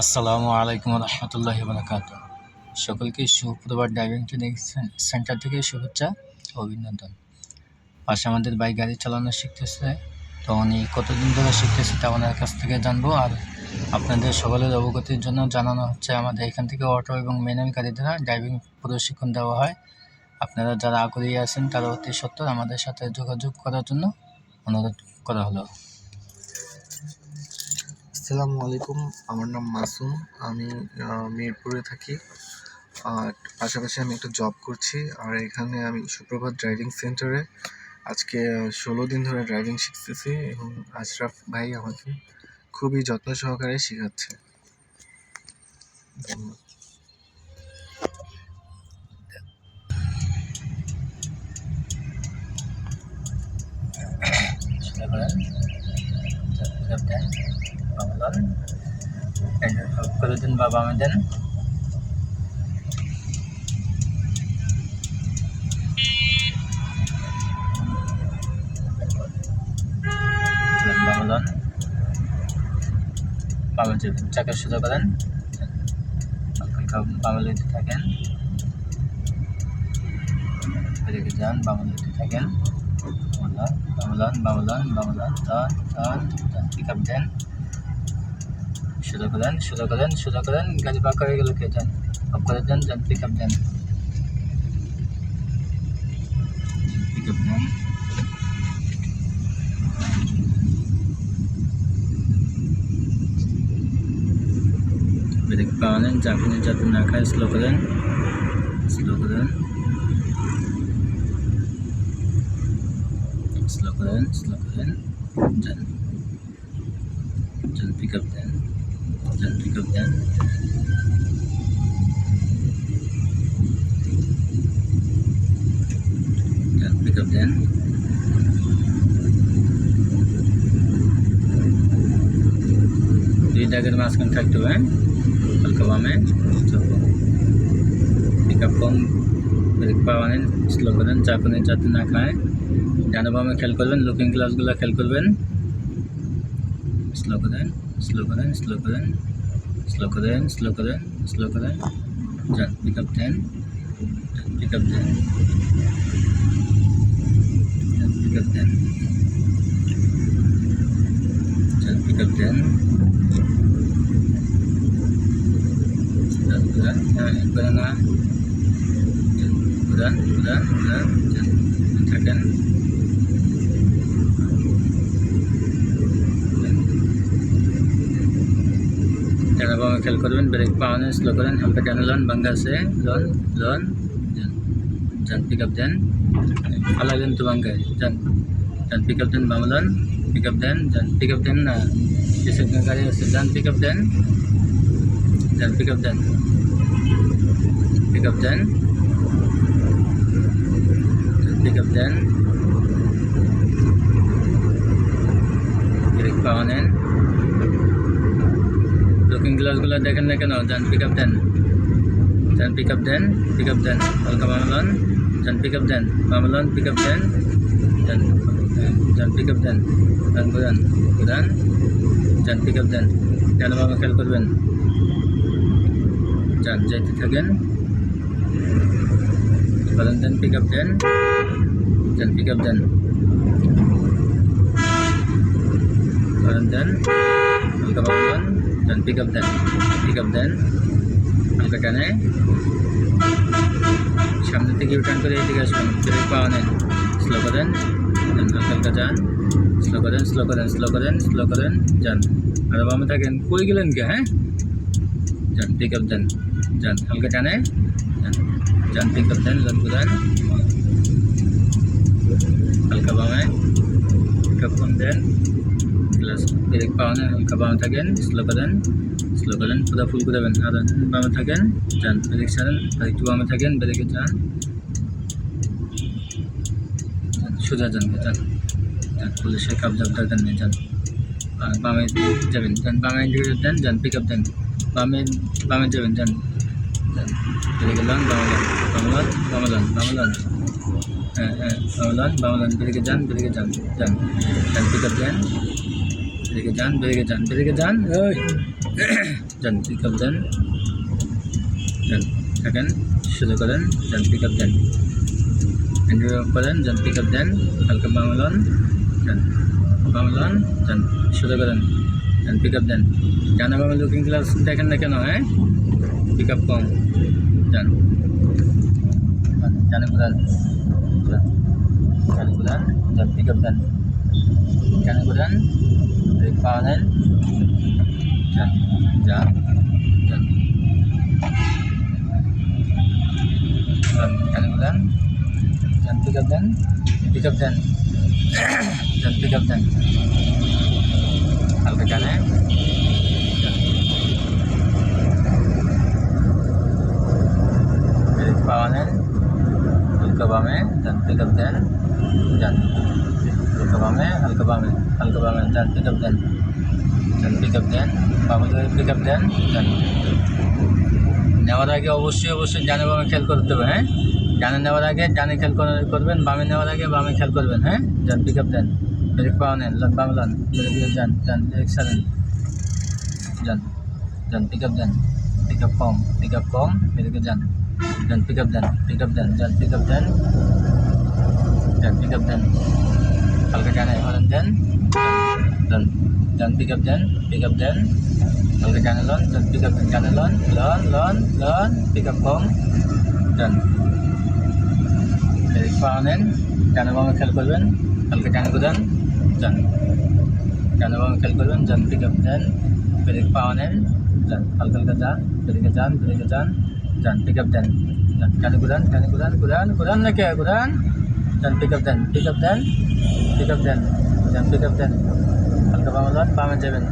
আসসালামু আলাইকুম রহমতুল্লাহি বারাকাতুহু। সকলকে সুপ্রভাত। ড্রাইভিং ট্রেনিং সেন্টার থেকে শুভেচ্ছা ও অভিনন্দন। পাশে আমাদের বাইক গাড়ি চালানো শিখতেছে, তো উনি কতদিন ধরে শিখতেছে তা ওনার কাছ থেকে জানবো। আর আপনাদের সকলের অবগতির জন্য জানানো হচ্ছে, আমাদের এখান থেকে অটো এবং ম্যানুয়াল গাড়ি দ্বারা ড্রাইভিং প্রশিক্ষণ দেওয়া হয়। আপনারা যারা আগ্রহী আছেন তারা অতি সত্বর আমাদের সাথে যোগাযোগ করার জন্য অনুরোধ করা হলো। আসসালামু আলাইকুম, আমার নাম মাসুম। আমি মিরপুরে থাকি। আর পাশাপাশি আমি একটা জব করছি। আর এখানে আমি সুপ্রভাত ড্রাইভিং সেন্টারে আজকে 16 দিন ধরে ড্রাইভিং শিখতেছি এবং আশরাফ ভাই আমাকে খুবই যত্ন সহকারে শেখাচ্ছে। ধন্যবাদ। করে দিন বাবা আমি দেন বামলন বামে চাকা সোজা করেন, বামে লইতে থাকেন, এদিকে যান, বামে লইতে থাকেন, বামলন বামলন বামলন পিক আপ দেন, সোজা করেন সোজা করেন সোজা করেন, গাড়ি পাক হয়ে গেল, কে যান অফ করে দেন, যান পিক আপ দেন, পিক আপ দেন, ব্রেক পাওয়ালেন, চাকুনি যাতে না খায়, স্লো করেন স্লো করেন স্লো করেন স্লো করেন, যান যান পিক আপ দেন, যান পিক আপ দেন, যান পিক আপ দেন, দুই দাগের মাঝখানে থাকতে হবে, হালকা বামে পিক আপ কম, ব্রেক পাওয়ালেন, স্লো করেন, চাকুনি যাতে না খায়, ডানে বামে খেয়াল করবেন, লুকিং গ্লাসগুলো খেয়াল করবেন, স্লো করেন স্লো করেন স্লো করেন স্লো করেন স্লো করেন স্লো করেন, যান পিক আপ দেন, পিক আপ দেন, পিক আপ দেন, যান পিক আপ দেন, একবারে না, উড়ান উড়ান উড়ান, যান থাকেন, ডানা বামে খেয়াল করবেন, ব্রেক পাওয়ানো, স্লো করেন, হালকা ডানে লন, বাঙ্গা আছে লন লন, যান পিক আপ দেন, ফালাবেন তো বাঙ্গায়, যান যান পিক আপ দেন, বাম লন, পিক আপ দেন, যান পিক আপ দেন না, পিছনে গাড়ি আছে, যান পিক আপ দেন, যান পিক আপ দেন, পিক আপ দেন, পিক আপ দেন, ব্রেক পাওয়া নেন, লুকিং গ্লাসগুলো দেখেন না কেন, যান পিক আপ দেন, যান পিক আপ দেন, পিক আপ দেন, হালকা বামলন, যান পিক আপ দেন, বামলন পিক আপ দেন, যান পিক আপ দেন, যান ঘুরান ঘুরান, যান পিক আপ দেন, ডান বামে খেয়াল করবেন, যান যাইতে থাকেন, বলেন দেন, পিক আপ দেন, যান পিক আপ দেন, বলেন দেন, হালকা বামলন, যান পিক আপ দেন, পিক আপ দেন, হালকা টানে, সামনে থেকে ইউটার্ন করে এদিকে আসবেন, ব্রেক পাওয়া নেন, স্লো করেন, হালকা হালকা যান, স্লো করেন স্লো করেন স্লো করেন স্লো করেন, যান আরো বামে থাকেন, কই গেলেন কে, হ্যাঁ যান পিক আপ দেন, যান হালকা টানে, যান পিক আপ দেন, যান ঘুরান, হালকা বামে পিক আপ কম দেন, প্লাস ব্রেক পাওয়া নেন, হালকা বামে থাকেন, স্লো করেন পুরো ফুল করবেন, আর বামে থাকেন, যান ব্রেক ছাড়েন, আর একটু বামে থাকেন, ব্রেকে যান, সোজা যান যান যান, পুলিশের কাবজাব দরকার নেই, যান আর বামে যাবেন, যান বামে ইন্ডিকেটর দেন, যান পিক আপ দেন, বামে যাবেন, যান যান ব্রেকে লন, বামলন বামলন বামলন, হ্যাঁ হ্যাঁ বামলন বামলন, ব্রেকে যান যান যান, যান পিক আপ দেন, ব্রেকে যান ব্রেকে যান ব্রেকে যান ওই যান পিক আপ দেন যান থাকেন শুরু করেন যান পিক আপ দেন হ্যান্ডেল অফ করেন যান পিক আপ দেন হালকা বামলন যান বামলন যান শুরু করেন যান পিক আপ দেন ডানা বামে লুকিং গ্লাস দেখেন না কেন হ্যাঁ পিক আপ কম যান জানে কোদান জানে কোদান যান পিক আপ দেন জানে কোদান ব্রেক পাওয়া দেন যান যান যান জানে কোদান যান পিক আপ দেন যান পিক আপ দেন হালকা জানে ব্রেক পাওয়া দেন হালকা বামে যান পিক আপ দেন যান হালকা বামে যান পিক আপ দেন বামে পিক আপ দেন যান নেওয়ার আগে অবশ্যই ডানে বামে খেয়াল করতে হবে হ্যাঁ ডানে নেওয়ার আগে ডানে খেয়াল করবেন বামে নেওয়ার আগে বামে খেয়াল করবেন হ্যাঁ যান পিক আপ দেন ব্রেক পাওয়া নেন বামে লন ব্রেক যান ব্রেক সারেন যান পিক আপ দেন পিক আপ কম ব্রেকে যান পিক আপ দেন যান পিক আপ দেন হালকা ডানে হলেন দেন যান পিক আপ দেন হালকা ডানে লন যান পিক আপ দেন ডানে লন পিক আপ কম যান ব্রেক পাওয়া নেন ডানে বামে খেয়াল করবেন হালকা ডানে কোদান যান ডানে বামে খেয়াল করবেন যান পিক আপ দেন ব্রেক পাওয়া নেন যান হালকা যান ব্রেকে যান যান পিক আপ দেন ডানে কোদান নাকি কোদান যান পিক আপ দেন যান পিক আপ দেন হালকা বামে যাবেন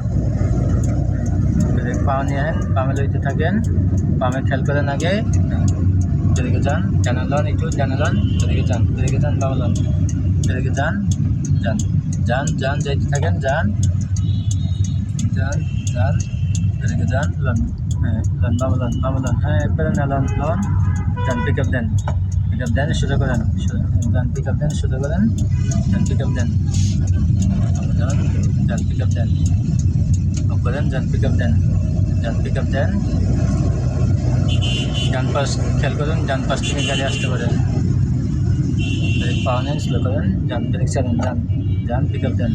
ব্রেক পাওয়া নিয়ে বামে লইতে থাকেন বামে খেয়াল করেন আগে ব্রেকে যান ডানে লন একটু ডানে লন ব্রেকে যান বামে লন ব্রেকে যান যাইতে থাকেন যান ব্রেকে যান লন বামে লন হ্যাঁ একবারে না লন যান পিক আপ দেন শুরু করেন যান পিক আপ দেন যান পিক আপ দেন যান পিক আপ দেন অফ করেন যান পিক আপ দেন ডান পাশ খেয়াল করুন ডান পাশ থেকে গাড়ি আসতে পারেন ব্রেক পাওয়া নেন স্লো করেন যান ব্রেক ছাড়েন যান পিক আপ দেন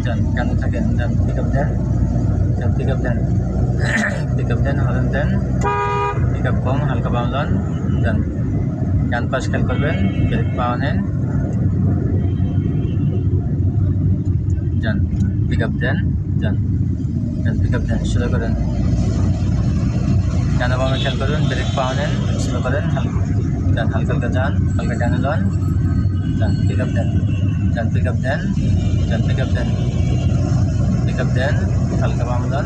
যান ডানে থাকেন যান পিক আপ দেন হরেন দেন পিক আপ কম হালকা বাম লন যান ডান পাশ খেয়াল করবেন ব্রেক পাওয়া নেন যান পিক আপ দেন যান পিক আপ দেন স্লো করেন ডানে বামে খেয়াল করবেন ব্রেক পাওয়া নেন স্লো করেন যান হালকা যান হালকা ডানে লন যান পিক আপ দেন পিক আপ দেন হালকা বামে লন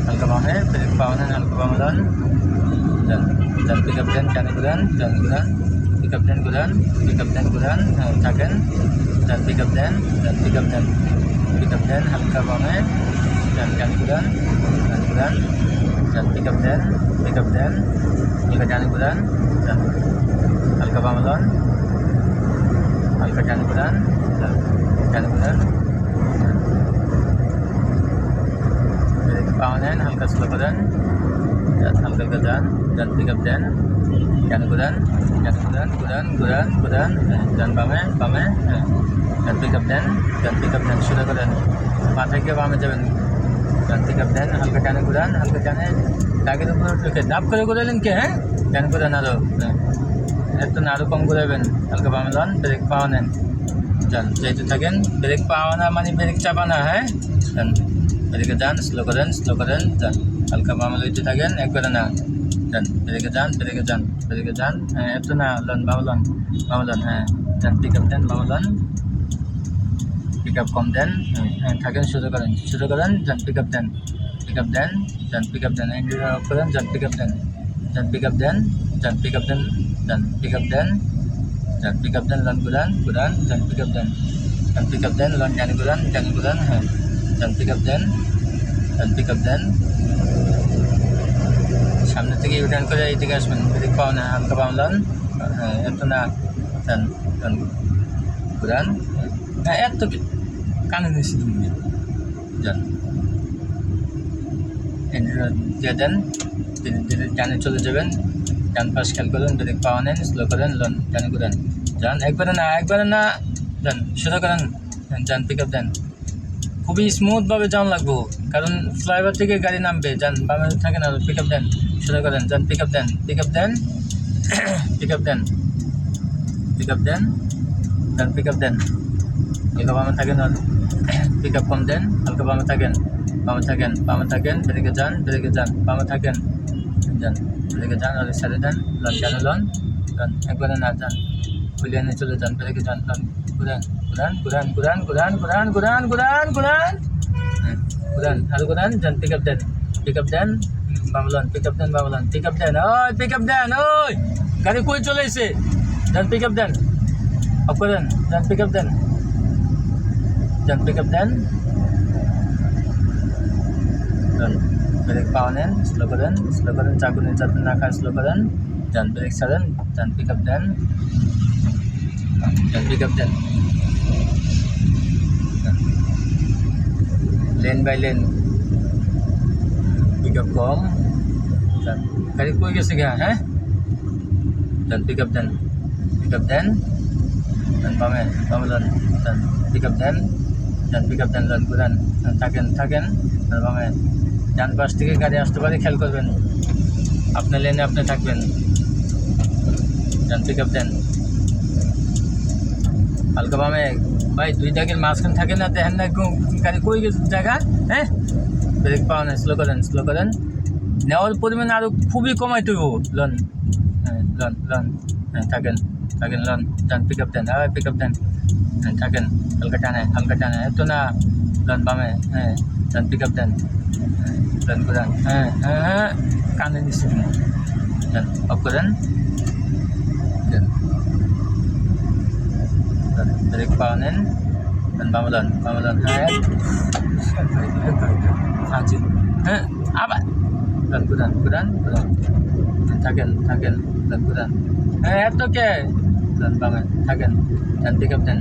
হালকা বামে ব্রেক পাওয়া নেন হালকা বামে লন যান পিক আপ দেন ডানে ঘুরান পিক আপ দেন ঘুরান থাকেন যান পিক আপ দেন হালকা বামে যান ডানে ঘুরান যান পিক আপ দেন হালকা ডানে ঘুরান যান হালকা বামে লন হালকা ডানে ঘুরান ব্রেক পাওয়া নেন হালকা স্লো করেন হালকা যান পিক আপ দেন ডানে ঘুরান যান বামে যান পিক আপ দেন শুরু করেন মাথায় গিয়ে বামে যাবেন যান পিক আপ দেন হালকা ডানে ঘুরান দাগের উপর উঠে দাপ করে ঘুরালেন কে হ্যাঁ ডানে ঘুরান আরো একটু না আরো কম ঘুরাবেন হালকা বামে লন ব্রেক পাওয়া নেন যান যেতে থাকেন ব্রেক পাওয়া না মানে ব্রেক চাপা না হ্যাঁ যান ব্রেকে যান স্লো করেন যান হালকা বামে লইতে থাকেন একবারে না যান ব্রেকে যান হ্যাঁ একটু না লন বামে লন হ্যাঁ যান পিক আপ দেন বামে লন পিক আপ কম দেন হ্যাঁ থাকেন শুরু করেন যান পিক আপ দেন যান পিক আপ দেন এন্ড অফ করেন যান পিক আপ দেন যান পিক আপ দেন লন ঘুরান যান পিক আপ দেন লন ডানে ঘুরান হ্যাঁ যান পিক আপ দেন সামনে থেকে ইউটার্ন করে এইদিকে আসবেন ব্রেক পাও না হালকা বাম লন হ্যাঁ এত না যান ঘুরান হ্যাঁ এত কি কানে নিছি তুমি যান হ্যান্ডেল দিয়ে দেন, ধীরে ধীরে ডানে চলে যাবেন, ডান পাশ খেয়াল করুন, ব্রেক পাওয়া নেন, স্লো করেন, লন ডানে ঘুরেন, যান একবারে না যান, সোজা করেন, যান পিক আপ দেন, খুবই স্মুথভাবে যাওয়া লাগবো, কারণ ফ্লাইওভার থেকে গাড়ি নামবে, যান বামে থাকেন আর পিক আপ দেন, সোজা করেন, যান পিক আপ দেন, পিক আপ দেন, পিক আপ দেন, পিক আপ দেন, যান পিক আপ দেন, হালকা বামে থাকেন আর পিক আপ কম দেন, হালকা বামে থাকেন, ব্রেকে যান, বামে থাকেন, যান ব্রেকে যান আর সাইডে দেন, লন কেন লন একবারে না যান, হুইলিয়ানে চলে যান, ব্রেকে যান, লন ঘুরান আরো ঘুরান, যান পিক আপ দেন বামলন, পিক আপ দেন বামলন, পিক আপ দেন, ওই গাড়ি কই চলে এসে, যান পিক আপ দেন, অফ করেন, যান পিক আপ দেন, ব্রেক পাওয়া নেন, স্লো করেন, চাকুনের যাতে না খায়, স্লো করেন, যান ব্রেক ছাড়েন, যান পিক আপ দেন, lane by lane pick up কম, যান গাড়ি কই গেছে গা, হ্যাঁ যান পিক আপ দেন, যান বামলন, যান পিক আপ দেন, লন ঘুরান, থাকেন আর বামে, ডান পাশ থেকে গাড়ি আসতে পারে, খেয়াল করবেন, আপনার লেনে আপনি থাকবেন, যান পিক আপ দেন, হালকা বামে, ভাই দুই দাগের মাঝখানে থাকে না, দেখেন না গাড়ি কই গেছে জায়গা, হ্যাঁ ব্রেক পাওয়া নেই, স্লো করেন, নেওয়ার পরিমাণ আরও খুবই কমাইতে হইব, লন থাকেন লন, যান পিক আপ দেন, থাকেন, হালকা টানে এত না, লন বামে, যান পিক আপ দেন, লন ঘুরান, কানে নিচ্ছি তুমি, যান অফ করেন, ব্রেক পাওয়া নেন, বামলন, আবার লন ঘুরান, থাকেন লন ঘুরান, এত কে, লন বামে থাকেন, যান পিক আপ দেন,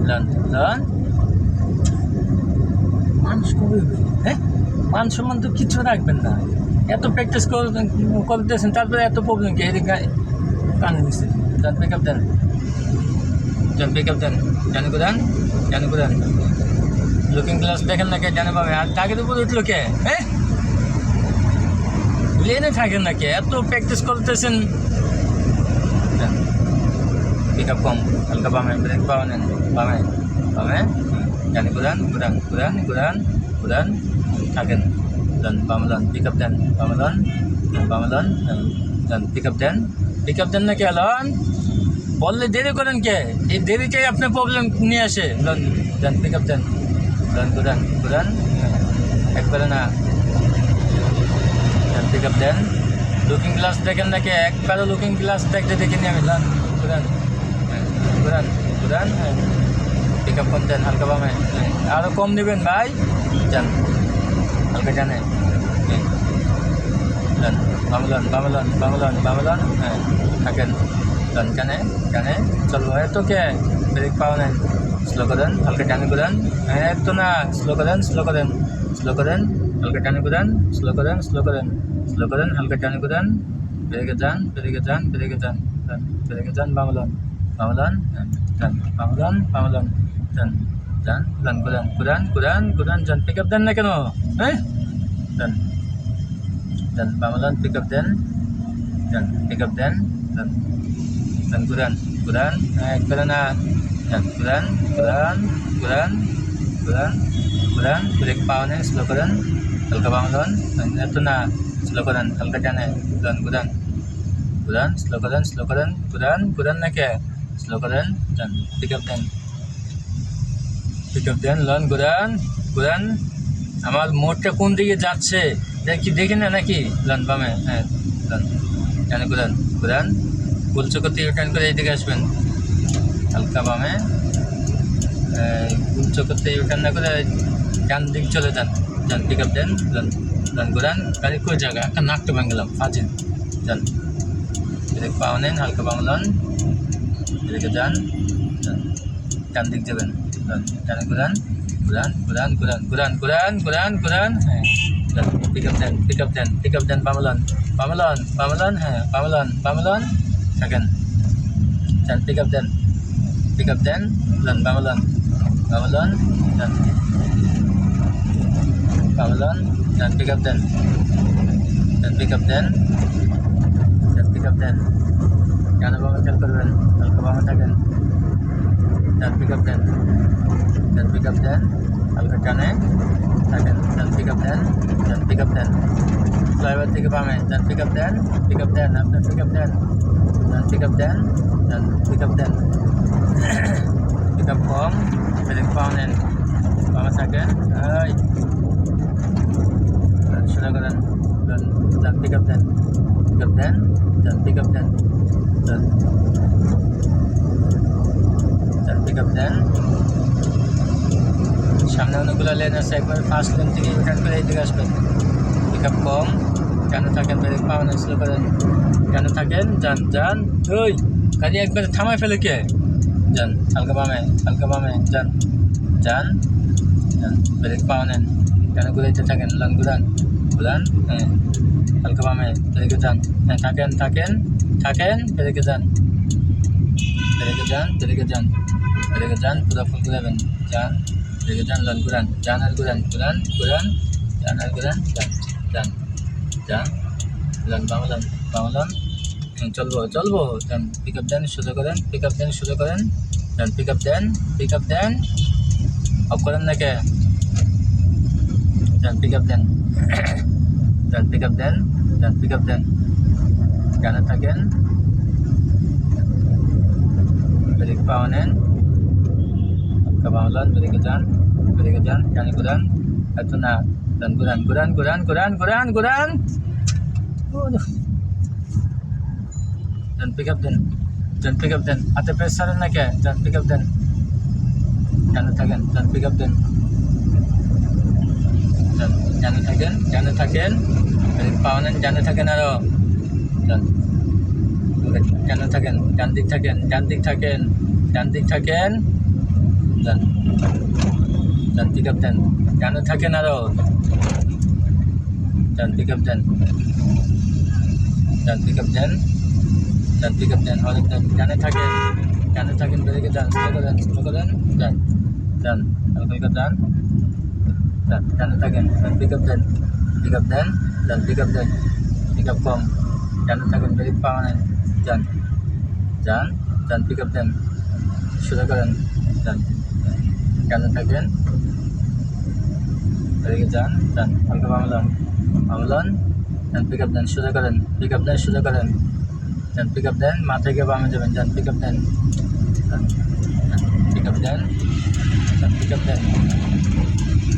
লন মানুষ কবে, মান সম্মান তো কিছু রাখবেন না, এত প্র্যাকটিস করতেছেন, তারপরে এত প্রবলেম কি, এদিকে কানে নিচ্ছে, যান পিক আপ দেন, জানে ঘুরান, লুকিং গ্লাস দেখেন না কে, জানে পাবে, আর টাকের উপর উঠলো কে, লেনে থাকেন না কে, এত প্র্যাকটিস করতেছেন, পিক আপ কম, হালকা বামে, ব্রেক পাওয়া নেন, বামে জানে ঘুরান, থাকেন, বামলন, পিক আপ দেন, বামলন, পিক আপ দেন না কে, লন বললে দেরি করেন কে, এই দেরিটাই আপনার প্রবলেম নিয়ে আসে, লন দেন পিক আপ দেন, লন ঘুরান একবারে না, পিক আপ দেন, লুকিং গ্লাস দেখেন নাকি, একবারও লুকিং গ্লাস দেখিনি আমি, লন ঘুরান পিক আপ কম দেন, হালকা বামে, আরও কম নেবেন ভাই, যান হালকা টানে, বামলন, থাকেন, লন কানে চলবো, এত কে ব্রেক পাওয়া নেন, স্লো করেন, হালকা টানে ঘুরান, এত না, স্লো করেন, হালকা টানে ঘুরান, স্লো করেন, হালকা টানে ঘুরান, ব্রেকে যান, বামলন, যান লন ঘুরান, যান পিক আপ দেন না কেন, যান বামলন, পিক আপ দেন, ঘুরান একবারে না, ঘুরান, ব্রেক পাওয়া নেই, স্লো করেন, হালকা বামলন, এত না, স্লো করেন, হালকা টানে, ঘুরান, স্লো করেন, ঘুরান না কে, স্লো করেন, যান পিক আপ দেন, লন ঘুরান, আমার মোড়টা কোন দিকে যাচ্ছে দেখি না নাকি, লন বামে, লন জানে ঘুরান, গুলচকতে ইউটার্ন করে এইদিকে আসবেন, হালকা বামে, গুলচকতে ইউটার্ন না করে ডান দিক চলে যান পিক আপ দেন, লন ঘুরান, গাড়ি কই জায়গা, একটা নাকটা ভাঙলাম, ফাজিল, যান ব্রেক পাওয়া নেন, হালকা বামলন, ব্রেকে যান, ডান দিক যাবেন, ডানে ঘুরান, ঘুরান ঘুরান ঘুরান ঘুরান ঘুরান ঘুরান ঘুরান, হ্যাঁ পিক আপ দেন, পিক আপ দেন, পিক আপ দেন, বামলন বামলন বামলন, হ্যাঁ বামলন বামলন থাকেন, ডান পিক আপ দেন, পিক আপ দেন, বামলন বামলন, ডান বামলন, ডান পিক আপ দেন, ডান পিক আপ দেন, ডান পিক আপ দেন, ডানে বামে খেয়াল করবেন, হালকা বামে থাকেন, ডান পিক আপ দেন, ডান পিক আপ দেন, হালকা ডানে থাকেন, ডান পিক আপ দেন, ডান পিক আপ দেন, ফ্লাইওভার থেকে বামে, ডান পিক আপ দেন, পিক আপ দেন, আপনার পিক আপ দেন, ডান পিক আপ দেন, ডান পিক আপ দেন, পিক আপ কম, ব্রেক পাও নেন, বামে থাকেন, সোজা করেন, ডান পিক আপ দেন, পিক আপ দেন, ডান পিক আপ দেন, ডান পিক আপ দেন, সামনে অনেকগুলো লেন আছে, একবার ফার্স্ট লেন থেকে রিটার্ন করে এইদিকে আসবেন, পিক আপ কম, ডানে থাকেন, ব্রেক পাও নেন, স্লো করেন, ডানে থাকেন, যান যান, ওই গাড়ি একবার থামায় ফেলে কে, যান হালকা বামে যান যান যান, ব্রেক পাও নেন, ডানে ঘুরাইতে থাকেন, লং ঘুরান ঘুরান, হ্যাঁ হালকা বামে, ব্রেকে যান, হ্যাঁ থাকেন থাকেন থাকেন, ব্রেকে যান, ব্রেকে যান, ব্রেকে যান, ব্রেকে যান, পুরো ফুল ঘুরাবেন, যান ব্রেকে যান, লং ঘুরান, যান আর ঘুরান ঘুরান ঘুরান, যান আর ঘুরান, যান যান যান, লং বামলন বামলন, চলবো চলবো, দেন পিক আপ দেন, সোজা করেন, পিক আপ দেন, সোজা করেন, দেন পিক আপ দেন, পিক আপ দেন, অফ করেন না কে, দেন পিক আপ দেন, দেন পিক আপ দেন, দেন পিক আপ দেন, ডানে থাকেন, ব্রেক পাওয়া নেন, বামলন, ব্রেকে যান, ডানে ঘুরান, এত না, দেন ঘুরান ঘুরান ঘুরান ঘুরান ঘুরান ঘুরান, দেন পিক আপ দেন, দেন পিক আপ দেন, হাতে প্রেস ছাড়েন না কে, দেন পিক আপ দেন, ডানে থাকেন, দেন পিক আপ দেন, ডানে থাকেন, ডানে থাকেন, ব্রেক পাওয়া নেন, ডানে থাকেন, আরো ডান, ডানে থাকেন, ডান দিক থাকেন, ডান দিক থাকেন, ডান দিক থাকেন, ডান ডান পিক আপ দেন, ডানে থাকেন, আরো ডান পিক আপ দেন, ডান পিক আপ দেন, ডান পিক আপ দেন, অনেক ডানে থাকেন, ব্রেকে যান, স্লো করেন, ডান ডান হালকা ডান, ডান ডানে থাকেন, ডান পিক আপ দেন, ডান পিক আপ দেন, পিক আপ কম, ডানে থাকেন, ব্রেক পাওয়া নেন, যান যান, ডান পিক আপ দেন, সোজা করেন, যান ডানে থাকেন, ব্রেকে যান, ডান হালকা বামলন বামলন, ডান পিক আপ দেন, সোজা করেন, পিক আপ দেন, সোজা করেন, ডান পিক আপ দেন, মাথায় গিয়ে বামে যাবেন, ডান পিক আপ দেন, পিক আপ দেন, ডান পিক আপ দেন,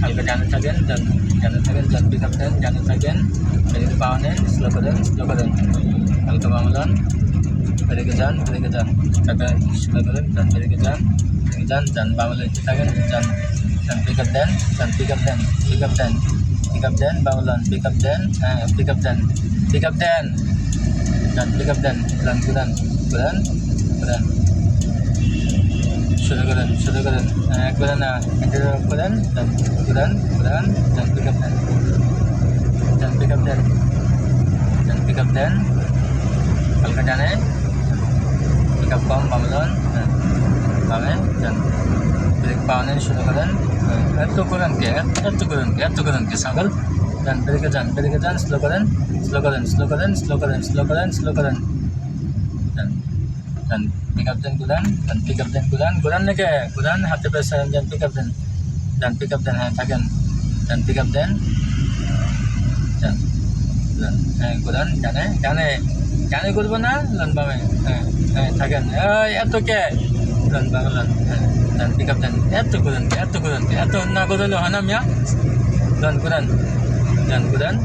হালকা ডানে থাকেন, ডানে থাকেন, ডান পিক আপ দেন, ডানে থাকেন, ব্রেকে পাওয়া নেন, স্লো করেন হালকা বামলন, ব্রেকে যান, টাকা সোজা করেন, ডান ব্রেকে যান, ডান বামলন থাকেন, ডান পিক আপ দেন, পিক আপ দেন, পিক আপ দেন, পিক আপ দেন, বামলন পিক আপ দেন, হ্যাঁ পিক আপ দেন, ডান পিক আপ দেন, ঘুরান সোজা করেন, একবারে না, করেন, ঘুরান ডান পিক আপ দেন, পিক আপ দেন, হালকা ডানে, পিক আপ কম, বামলন, বামে যান, ব্রেক পাওয়া নেন, সোজা করেন, এত করেন কে সাগল, ডান ব্রেকে যান, স্লো করেন, ডান পিক আপ দেন, ঘুরান নাকি ঘুরান, হাতে প্রেস দেন, পিক আপ দেন, হ্যাঁ থাকেন, ডান পিক আপ দেন, হ্যাঁ ঘুরান, ডানে ঘুরবো না, লন বামে, হ্যাঁ থাকেন, এত কে লন বামে, হ্যাঁ ডান পিক আপ দেন, এত ঘুরান কে, এত না ঘুরালে হয় না মিয়া, লন ঘুরান, ডান ঘুরান,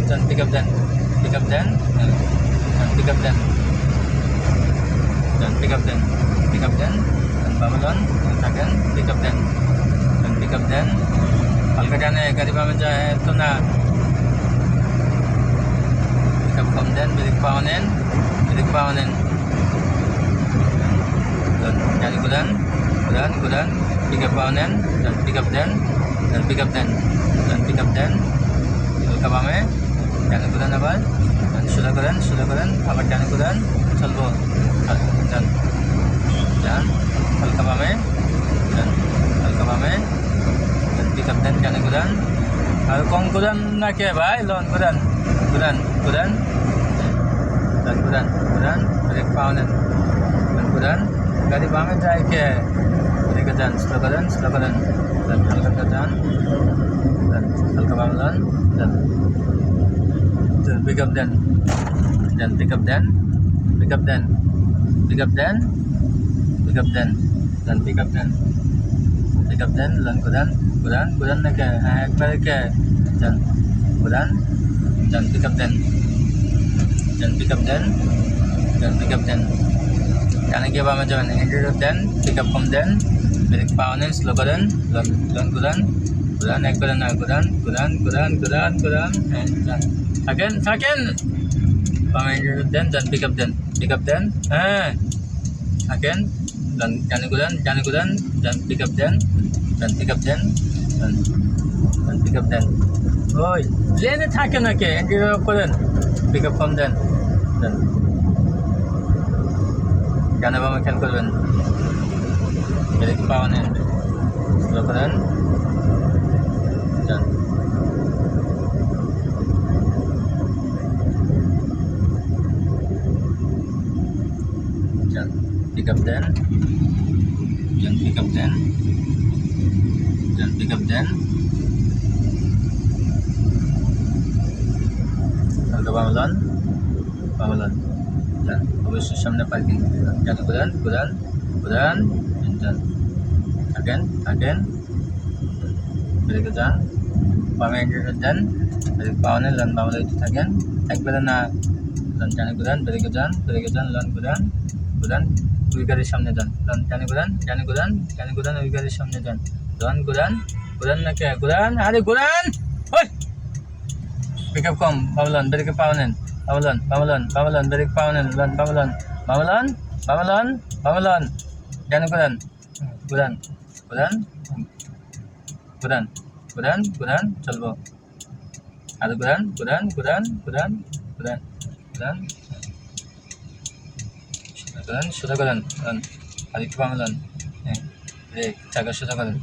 ডান পিক আপ দেন, ডান পিক আপ দেন, ডান বামলন থাকেন, পিক আপ দেন, হালকা ডানে, গাড়ি বামে যায় তো না, পিক আপ কম দেন, ব্রেক পাওয়া নেন, Jangan kudan, kudan, pick up panen, dan pick up then, dan pick up then, dan pick up then, হালকা বামে, jangan kudan আবার, dan সোজা করেন, আবার jangan kudan, চলবো, dan, হালকা বামে, dan pick up then, jangan kudan, আর কম kudan না কে ভাই, loan kudan, dan kudan, break panen, dan kudan, গাড়ি বামে যায় কে, break jalan, slow keren, dan halka ke jalan, dan halka bamelan, dan pick up then, dan pick up then, dan pick up then, lan kudan na ke, ekbar ke, dan kudan, dan pick up then, কানে গিয়ে বামে যাবেন, indicator দেন, pick up কম দেন, break পাওয়ানেন, slow করেন, কুদান একবারে না, কুদান, থাকেন, বামে ইন্ডিকেটর দেন, দেন পিক আপ দেন, হ্যাঁ, থাকেন, দেন জানে কুদান, দেন পিক আপ দেন, দেন পিক আপ দেন, ওই লেনে থাকে নাকি, ইন্ডিকেটর করেন, পিক আপ কম দেন, ডানে বামে খেয়াল করবেন, ব্রেক পাওয়ানেন, স্লো করেন, pick up then, halka bamelan, dan অবশ্যই সামনে পার্কিং, জানো কুদান, থাকেন, ব্রেকে যান, বামে ইন্ডিকেটর দেন, ব্রেক পাওয়ানে, লান বামে দিতে থাকেন, একবারে না, লান জানে কুদান, ব্রেকে যান, লান কুদান, ওই গাড়ির সামনে যান, লান জানে কুদান, ওই গাড়ির সামনে যান, লান কুদান না কে, আরে কুদান, ওই পিক আপ কম, বামলান, ব্রেকে পাওয়ানেন, বামলান, ব্রেক পাওয়ানেন, লান বামলান, জানে কুদান, চলবো, আর কুদান, সোজা করেন, আর একটু বামলান, ব্রেক চাকা সোজা করেন,